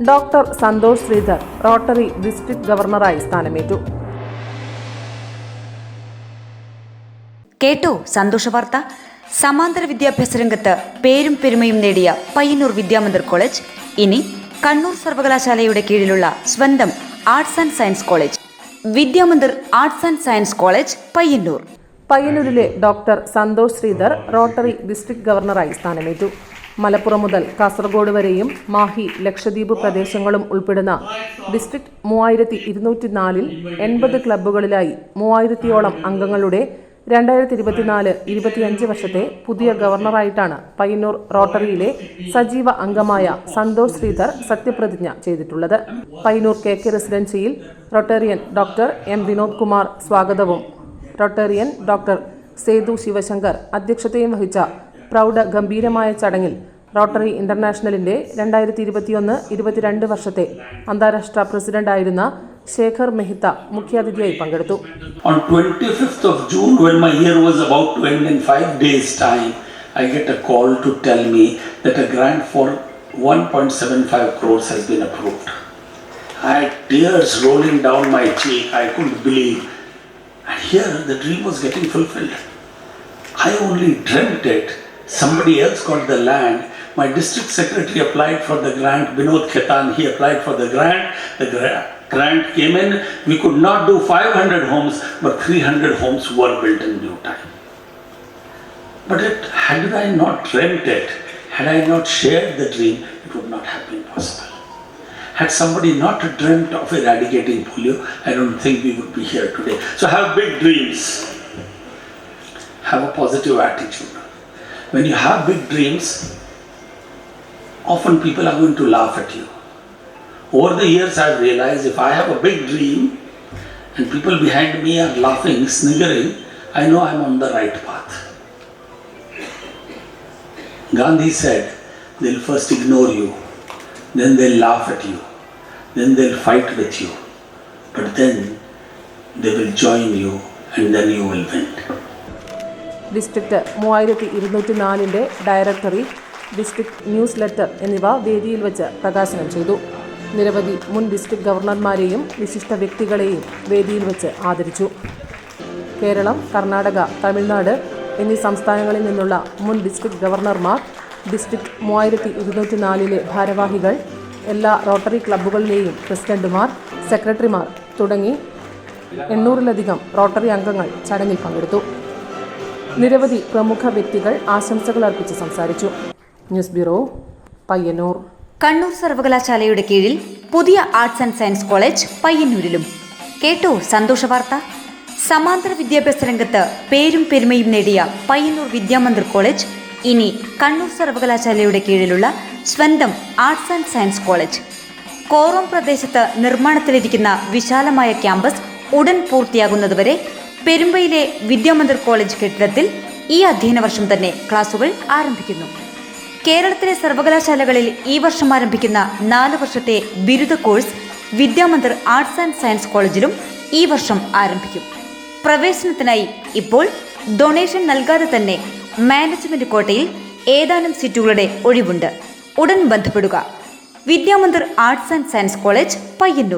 Doctor Santhosh Sreedhar rotary district ഗവർണറായി സ്ഥാനമേറ്റു. കേട്ടോ സന്തോഷ വാർത്ത. സമാന്തര വിദ്യാഭ്യാസ രംഗത്ത് പേരും പെരുമയും നേടിയ പയ്യന്നൂർ വിദ്യാമന്ദിർ കോളേജ് ഇനി കണ്ണൂർ സർവകലാശാലയുടെ കീഴിലുള്ള സ്വന്തം arts and science college. Vidyamandir arts and science college Payyanur. പയ്യന്നൂരിലെ doctor Santhosh Sreedhar rotary district ഗവർണറായി സ്ഥാനമേറ്റു. മലപ്പുറം മുതൽ കാസർഗോഡ് വരെയും മാഹി, ലക്ഷദ്വീപ് പ്രദേശങ്ങളും ഉൾപ്പെടുന്ന ഡിസ്ട്രിക്ട് 3204-ൽ 80 ക്ലബ്ബുകളിലായി 3000-ോളം അംഗങ്ങളുടെ 2024-25 വർഷത്തെ പുതിയ ഗവർണറായിട്ടാണ് പയ്യന്നൂർ റോട്ടറിയിലെ സജീവ അംഗമായ സന്തോഷ് ശ്രീധർ സത്യപ്രതിജ്ഞ ചെയ്തിട്ടുള്ളത്. പയ്യന്നൂർ KK റെസിഡൻസിയിൽ rotarian doctor M. Vinod Kumar സ്വാഗതവും റോട്ടേറിയൻ ഡോക്ടർ സേതു ശിവശങ്കർ അധ്യക്ഷതയും വഹിച്ച പ്രൗഢ ഗംഭീരമായ ചടങ്ങിൽ റോട്ടറി ഇന്റർനാഷണലിന്റെ 2021-22 വർഷത്തെ അന്താരാഷ്ട്ര പ്രസിഡന്റായിരുന്ന ശേഖർ മെഹ്ത്ത മുഖ്യാതിഥിയായി പങ്കെടുത്തു. On 25th of June, when my year was about to end in 5 days' time, I get a call to tell me that a grant for 1.75 crores has been approved. I had tears rolling down my cheek. I couldn't believe. And here the dream was getting fulfilled. I only dreamt it. Somebody else got the land. My district secretary applied for the grant. Vinod Khetan, he applied for the grant. The grant came in. We could not do 500 homes, but 300 homes were built in due time. But had I not dreamt it, had I not shared the dream, it would not have been possible. Had somebody not dreamt of eradicating polio, I don't think we would be here today. So have big dreams. Have a positive attitude. When you have big dreams, often people are going to laugh at you. Over the years, I've realized if I have a big dream and people behind me are laughing, sniggering, I know I'm on the right path. Gandhi said, they'll first ignore you, then they'll laugh at you, then they'll fight with you, but then they will join you and then you will win. District 3204-ന്റെ directory, district newsletter എന്നിവ വേദിയിൽ വെച്ച് പ്രകാശനം ചെയ്തു. നിരവധി മുൻ district ഗവർണർമാരെയും വിശിഷ്ട വ്യക്തികളെയും വേദിയിൽ വെച്ച് ആദരിച്ചു. കേരളം, കർണാടക, തമിഴ്നാട് എന്നീ സംസ്ഥാനങ്ങളിൽ നിന്നുള്ള മുൻ ഡിസ്ട്രിക്ട് ഗവർണർമാർ, ഡിസ്ട്രിക്ട് 3204-ലെ ഭാരവാഹികൾ, എല്ലാ റോട്ടറി ക്ലബ്ബുകളിലെയും പ്രസിഡന്റുമാർ, സെക്രട്ടറിമാർ തുടങ്ങി 800-ലധികം റോട്ടറി അംഗങ്ങൾ ചടങ്ങിൽ പങ്കെടുത്തു. നിരവധി പ്രമുഖ വ്യക്തികൾ ആശംസകൾ അർപ്പിച്ച് സംസാരിച്ചു. News bureau, Payyanur. കണ്ണൂർ സർവകലാശാലയുടെ കീഴിൽ പുതിയ ആർട്സ് ആൻഡ് സയൻസ് കോളേജ് പയ്യന്നൂരിലും. കേട്ടോ സന്തോഷ വാർത്ത. സമാന്തര വിദ്യാഭ്യാസ രംഗത്ത് പേരും പെരുമയും നേടിയ പയ്യന്നൂർ വിദ്യാമന്ദിർ കോളേജ് ഇനി കണ്ണൂർ സർവകലാശാലയുടെ കീഴിലുള്ള സ്വന്തം arts and science college. Korom പ്രദേശത്ത് നിർമ്മാണത്തിലിരിക്കുന്ന വിശാലമായ ക്യാമ്പസ് ഉടൻ പൂർത്തിയാകുന്നതുവരെ പെരുമ്പയിലെ വിദ്യാമന്ദിർ കോളേജ് കെട്ടിടത്തിൽ ഈ അധ്യയന വർഷം തന്നെ ക്ലാസുകൾ ആരംഭിക്കുന്നു. കേരളത്തിലെ സർവകലാശാലകളിൽ ഈ വർഷം ആരംഭിക്കുന്ന 4 വർഷത്തെ ബിരുദ course Vidyamandir arts and science കോളേജിലും ഈ വർഷം ആരംഭിക്കും. പ്രവേശനത്തിനായി ഇപ്പോൾ ഡൊണേഷൻ നൽകാതെ തന്നെ മാനേജ്മെന്റ് കോട്ടയിൽ ഏതാനും സീറ്റുകളുടെ ഒഴിവുണ്ട്. ഉടൻ ബന്ധപ്പെടുക. Vidyamandir arts and science college, Payyanur.